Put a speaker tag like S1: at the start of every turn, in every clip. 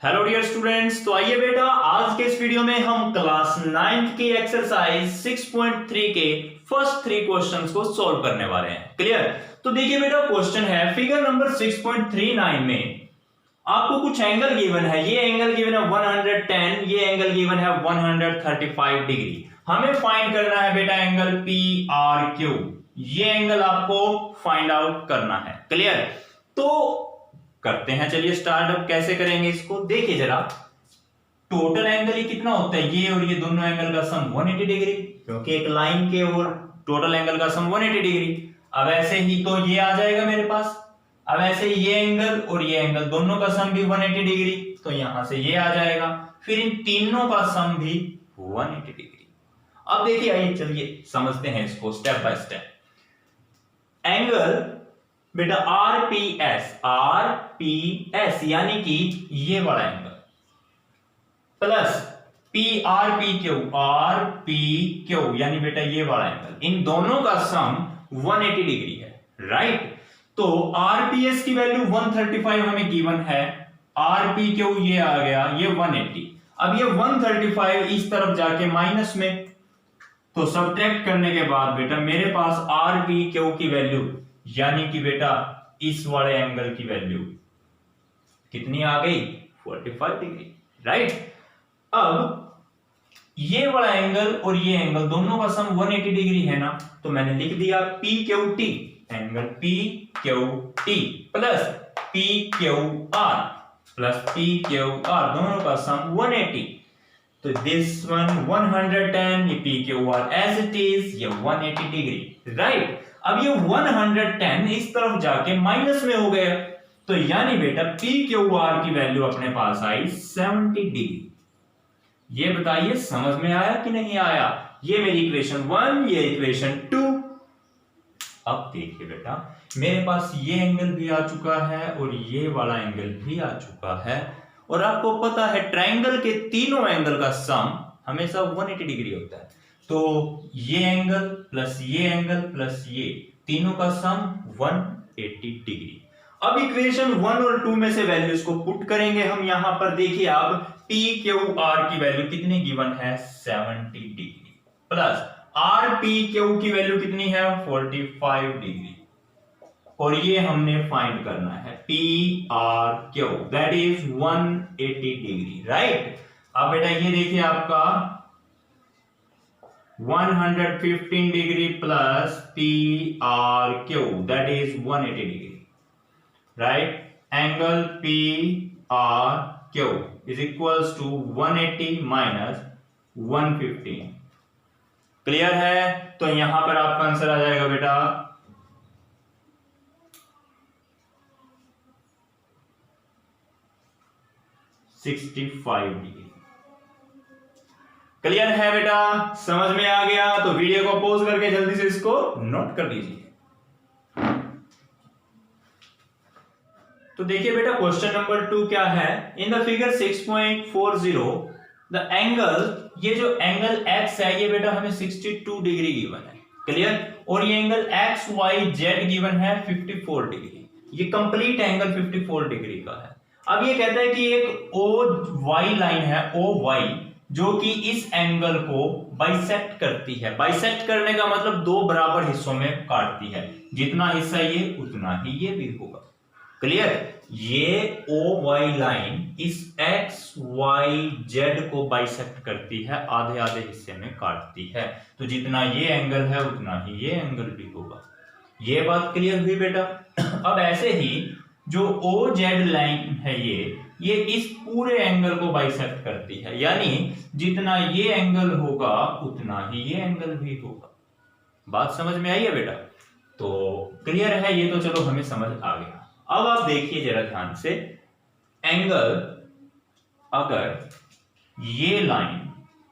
S1: Hello dear students, तो आइए बेटा आज के इस वीडियो में हम क्लास 9th की एक्सरसाइज 6.3 के फर्स्ट 3 क्वेश्चंस को सॉल्व करने वाले हैं। क्लियर? तो देखिए बेटा, क्वेश्चन है फिगर नंबर 6.39 में आपको कुछ एंगल गिवन है। ये एंगल गिवन है 110, ये एंगल गिवन है 135 डिग्री। हमें फाइंड करना है बेटा एंगल PRQ। ये एंगल आपको फाइंड आउट करना है। क्लियर? तो करते हैं, चलिए स्टार्ट। अब कैसे करेंगे इसको देखिए जरा। टोटल एंगल ये कितना होता है, ये और ये दोनों एंगल का सम 180 डिग्री, क्योंकि एक लाइन के और टोटल एंगल का सम 180 डिग्री। अब ऐसे ही तो ये आ जाएगा मेरे पास। अब ऐसे ही ये एंगल और ये एंगल दोनों का सम भी 180 डिग्री, तो यहां से ये आ जाएगा। फिर इन तीनों का सम भी 180 डिग्री। अब देखिए, आइए चलिए समझते हैं इसको स्टेप बाय स्टेप। एंगल बेटा आरपीएस यानी कि ये वाला एंगल प्लस पीआरपीक्यू आरपीक्यू यानी बेटा ये वाला एंगल, इन दोनों का सम 180 डिग्री है। राइट? तो आरपीएस की वैल्यू 135 हमें गिवन है, आरपीक्यू ये आ गया ये 180। अब ये 135 इस तरफ जाके माइनस में, तो सब्ट्रैक्ट करने के बाद बेटा मेरे पास आरपीक्यू की वैल्यू यानी कि बेटा इस वाले एंगल की वैल्यू कितनी आ गई, 45 डिग्री। राइट? अब ये वाला एंगल और ये एंगल दोनों का सम 180 डिग्री है ना, तो मैंने लिख दिया PQT, angle PQT plus PQR plus PQR, दोनों का सम 180। तो दिस वन 110, ये PQR एज इट इज, ये 180 डिग्री। राइट? अब ये 110 इस तरफ जाके माइनस में हो गया, तो यानी बेटा PQR की वैल्यू अपने पास आई 70 डिग्री। ये बताइए समझ में आया कि नहीं आया? ये मेरी इक्वेशन 1, ये इक्वेशन 2। अब देखिए बेटा, मेरे पास ये एंगल भी आ चुका है और ये वाला एंगल भी आ चुका है, और आपको पता है ट्रायंगल के तीनों एंगल का सम हमेशा 180 डिग्री होता है। तो ये एंगल प्लस ये एंगल प्लस ये तीनों का सम 180 डिग्री। अब इक्वेशन 1 और 2 में से वैल्यूज को पुट करेंगे हम यहां पर। देखिए अब PQR की वैल्यू कितनी गिवन है, 70 डिग्री, प्लस RPQ की वैल्यू कितनी है, 45 डिग्री, और ये हमने फाइंड करना है PRQ, that is 180 degree. Right? अब बेटा ये देखिए आपका 115 degree plus PRQ, that is 180 degree. Right? Angle PRQ is equals to 180 minus 115। Clear है? तो यहां पर आपका आंसर आ जाएगा बेटा 65 डिग्री। क्लियर है बेटा? समझ में आ गया? तो वीडियो को पॉज करके जल्दी से इसको नोट कर लीजिए। तो देखिए बेटा, क्वेश्चन नंबर 2 क्या है। In the figure 6.40 the angle, ये जो एंगल x है ये बेटा हमें 62 डिग्री गिवन है। क्लियर? और ये एंगल XYZ गिवन है 54 डिग्री। ये कंप्लीट एंगल 54 डिग्री का है। अब ये कहता है कि एक OY लाइन है, OY, जो कि इस एंगल को बाइसेक्ट करती है। बाइसेक्ट करने का मतलब दो बराबर हिस्सों में काटती है, जितना हिस्सा ये उतना ही ये भी होगा। क्लियर? ये OY लाइन इस XYZ को बाइसेक्ट करती है, आधे आधे हिस्से में काटती है, तो जितना ये एंगल है उतना ही ये एंगल भी होगा। ये बात क्लियर हुई बेटा? अब ऐसे ही जो OZ लाइन है ये इस पूरे एंगल को बाइसेक्ट करती है, यानी जितना ये एंगल होगा उतना ही ये एंगल भी होगा। बात समझ में आई है बेटा? तो क्लियर है ये? तो चलो हमें समझ आ गया। अब आप देखिए जरा ध्यान से, एंगल अगर ये लाइन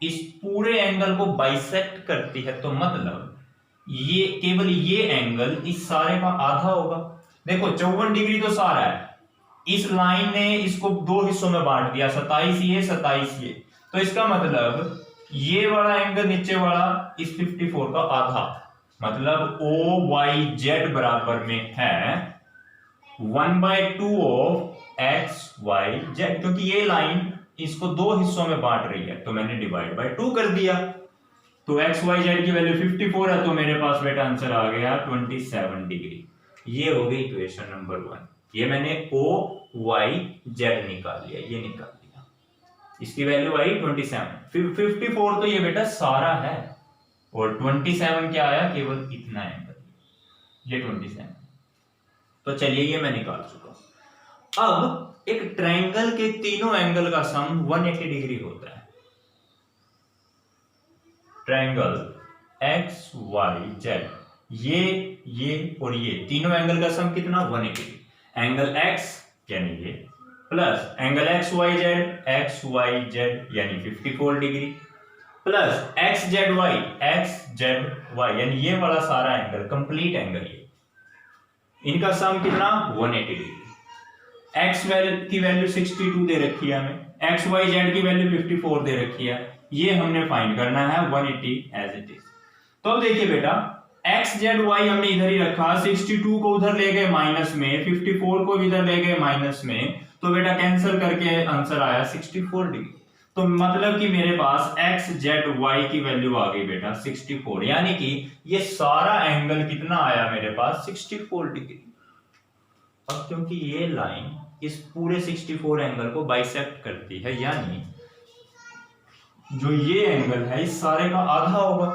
S1: इस पूरे एंगल को बाइसेक्ट करती है तो मतलब ये केवल ये एंगल इस सारे का आधा होगा। देखो 54 डिग्री तो सारा है, इस लाइन ने इसको दो हिस्सों में बांट दिया, 27 ये 27 ये, तो इसका मतलब ये वाला एंगल नीचे वाला इस 54 का आधा, मतलब OYZ बराबर में है 1/2 ऑफ एक्स वाई जेड, क्योंकि ये लाइन इसको दो हिस्सों में बांट रही है तो मैंने डिवाइड बाय 2 कर दिया। तो एक्स वाई जेड की वैल्यू 54 है तो मेरे पास बेटा आंसर आ गया 27 डिग्री। ये हो गई इक्वेशन नंबर 1। ये मैंने ओ वाई जेड निकाल लिया, ये निकाल लिया, इसकी वैल्यू आई 27। 54 तो ये बेटा सारा है और 27 क्या आया, केवल इतना एंगल, ये 27। तो चलिए ये मैं निकाल चुका। अब एक ट्रायंगल के तीनों एंगल का सम 180 डिग्री होता है। ट्रायंगल एक्स वाई जेड, ये और ये तीनों एंगल का सम कितना, 180 डिग्री। एंगल एक्स यानी ये plus angle X Y Z यानी 54 degree plus X Z Y यानी ये वाला सारा एंगल, कंप्लीट एंगल, ये इनका सम कितना, 180 डिग्री। एक्स की वैल्यू 62 दे रखी है हमें, एक्स वाई जेड की वैल्यू 54 दे रखी है, ये हमने फाइंड करना है 180 एज इट इज। तो अब देखिए बेटा, एक्स जेड वाई हमने इधर ही रखा, 62 को उधर ले गए माइनस में, 54 को इधर ले गए माइनस में, तो बेटा कैंसिल करके आंसर आया 64 डिग्री। तो मतलब कि मेरे पास एक्स जेड वाई की वैल्यू आ गई बेटा 64, यानी कि ये सारा एंगल कितना आया मेरे पास, 64 डिग्री। अब क्योंकि ये लाइन इस पूरे 64 एंगल को बाइसेक्ट करती है, यानी जो ये एंगल है इस सारे का आधा होगा,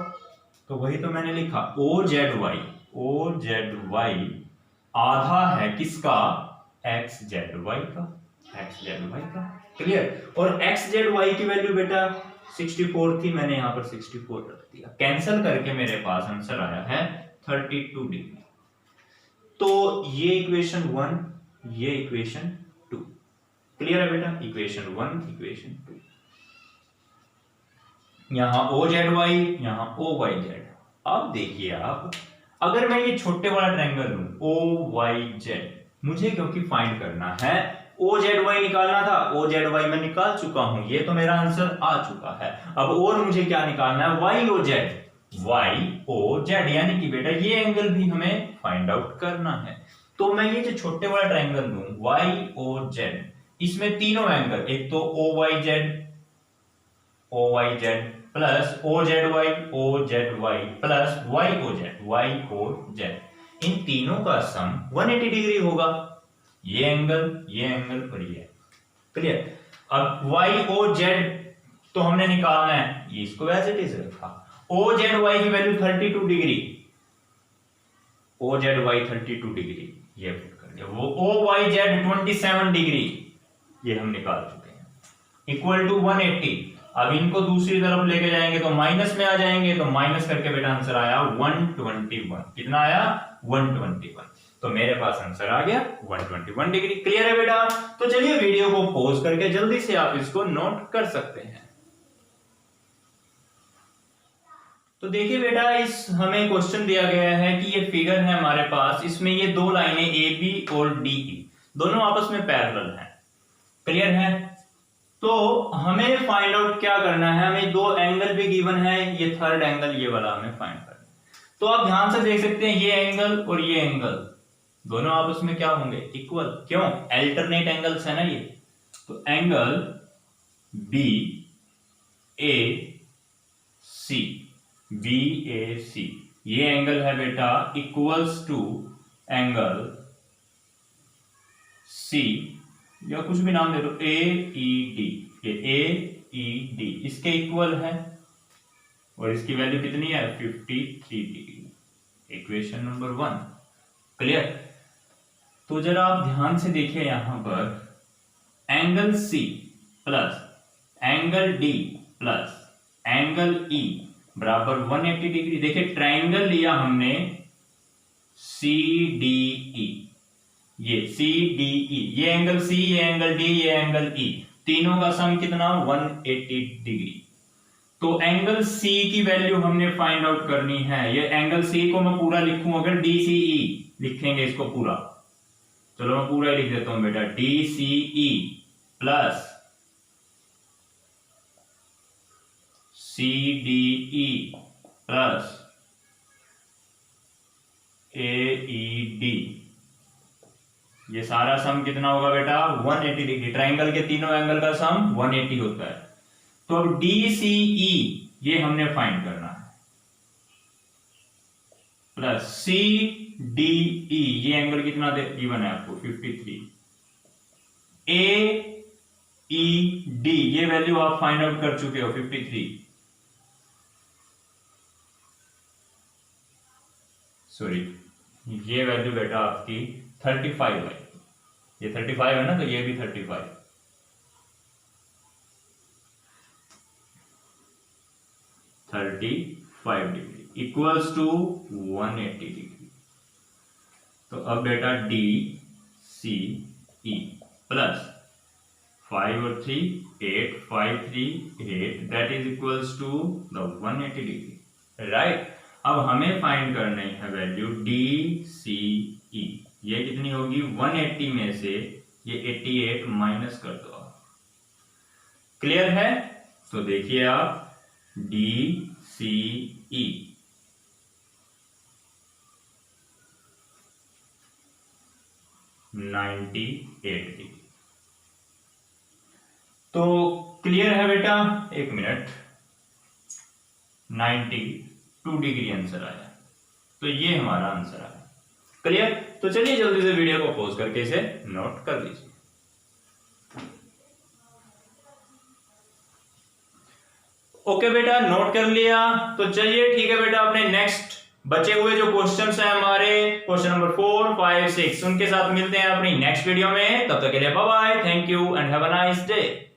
S1: तो वही तो मैंने लिखा ओ जेड वाई आधा है किसका, एक्स जेड वाई का। क्लियर। और एक्स जेड वाई की वैल्यू बेटा 64 थी, मैंने यहां पर 64 रख दिया, कैंसिल करके मेरे पास आंसर आया है 32 डिग्री। तो ये इक्वेशन 1, ये इक्वेशन 2। क्लियर है बेटा, इक्वेशन 1 इक्वेशन 2। यहां ओ जेड वाई, यहां ओ वाई जेड। अब देखिए आप, अगर मैं ये छोटे वाला ट्रायंगल लूं ओ वाई जेड, मुझे क्योंकि फाइंड करना है, ओ जेड वाई निकालना था, ओ जेड वाई मैं निकाल चुका हूं, ये तो मेरा आंसर आ चुका है। अब और मुझे क्या निकालना है, वाई ओ जेड, यानी कि बेटा ये एंगल भी हमें फाइंड आउट करना है। तो मैं ये जो छोटे वाला ट्रायंगल लूं वाई ओ जेड, इसमें तीनों एंगल, एक तो O Y Z plus O Z Y plus Y O Z, इन तीनों का सम 180 डिग्री होगा। ये एंगल और ये। क्लियर। अब वाई ओ जेड तो हमने निकालना है, ये इसको एज इट इज रखा। ओ जेड वाई की value 32 degree, O Z Y 32 degree, ये पुट कर दिया। वो ओ वाई जेड 27 डिग्री, ये हम निकाल चुके हैं, इक्वल टू 180। अब इनको दूसरी तरफ लेके जाएंगे तो माइनस में आ जाएंगे, तो माइनस करके बेटा आंसर आया 121। कितना आया, 121। तो मेरे पास आंसर आ गया 121 डिग्री। क्लियर है बेटा। तो चलिए वीडियो को पॉज करके जल्दी से आप इसको नोट कर सकते हैं। तो देखिए बेटा, इस हमें क्वेश्चन दिया गया है कि ये फिगर है हमारे पास, इसमें ये दो लाइनें ए बी और डी ई दोनों आपस में पैरेलल हैं। क्लियर है। तो हमें फाइंड आउट क्या करना है, हमें दो एंगल भी गिवन है, ये थर्ड एंगल ये वाला हमें फाइंड करना है। तो आप ध्यान से देख सकते हैं, ये एंगल और ये एंगल दोनों आपस में क्या होंगे, इक्वल। क्यों, अल्टरनेट एंगल्स है ना ये। तो एंगल बी ए सी, ये एंगल है बेटा इक्वल्स टू एंगल सी, या कुछ भी नाम दे दो, ए ई डी, ये ए ई डी इसके इक्वल है, और इसकी वैल्यू कितनी है, 53 डिग्री। Equation number 1। क्लियर। तो जरा आप ध्यान से देखिए, यहां पर angle C plus angle D plus angle E बराबर 180 डिग्री। देखिए ट्रायंगल लिया हमने सी डी ई, ये सी डी ई, ये एंगल सी, ये एंगल डी, ये एंगल ई, तीनों का सम कितना, 180 डिग्री। तो एंगल सी की वैल्यू हमने फाइंड आउट करनी है। ये एंगल सी को मैं पूरा लिखूं, अगर डी सी ई लिखेंगे इसको पूरा, चलो मैं पूरा ही लिख देता हूं बेटा, D C E plus C D E plus A E D, ये सारा सम कितना होगा बेटा 180 डिग्री। ट्राइंगल के तीनों एंगल का सम 180 होता है। तो अब DCE ये हमने फाइंड करना है, प्लस CDE ये एंगल कितना गिवन है आपको 53। AED ये वैल्यू आप फाइंड आउट कर चुके हो 53, सॉरी ये वैल्यू बेटा आपकी 35 है। ये 35 है ना, तो ये भी 35। Degree equals to 180 degree. तो अब बेटा DCE प्लस 5 और 3 8, 5 3 8 that is equals to the 180 degree, right. अब हमें फाइंड करनी है वैल्यू DCE। ये कितनी होगी 180 में से ये 88 माइनस कर दो। क्लियर है? तो देखिए आप DCE 98 डिग्री। तो क्लियर है बेटा? एक मिनट, 92 डिग्री आंसर आया। तो ये हमारा आंसर आया। क्लियर? तो चलिए जल्दी से वीडियो को पॉज करके इसे नोट कर लीजिए। ओके बेटा, नोट कर लिया। तो चलिए ठीक है बेटा, अपने नेक्स्ट बचे हुए जो क्वेश्चंस हैं हमारे क्वेश्चन नंबर 4, 5, 6 उनके साथ मिलते हैं अपनी नेक्स्ट वीडियो में। तब तक के लिए bye bye, thank you and have a nice day.